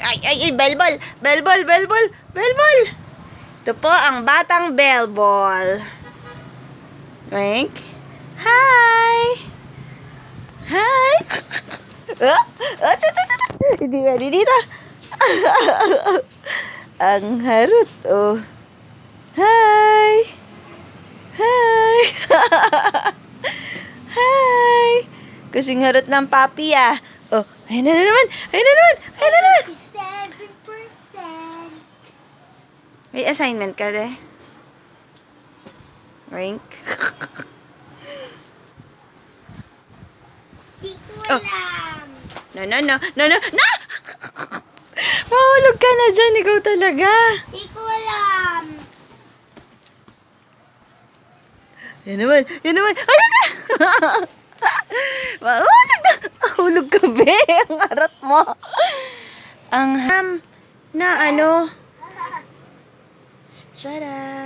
Ay, Belbol! Belbol! Belbol! Belbol! Ito po ang batang Belbol. Wink. Hi! Hi! Hindi ready dito. Ang harot, oh. Hi! Hi! Hi! Kasing harot ng papi, ah. Oh, ayun na naman! Ayun na naman! Ayun na naman! 7%. May assignment ka, de? Wink. Di ko alam. No! No! Mahulog ka na dyan, ikaw talaga. Di ko alam. Yan naman. Ay, na! Mahulog na. Mahulog ka, be. Ang harap mo. Ang ham na ano. Strada.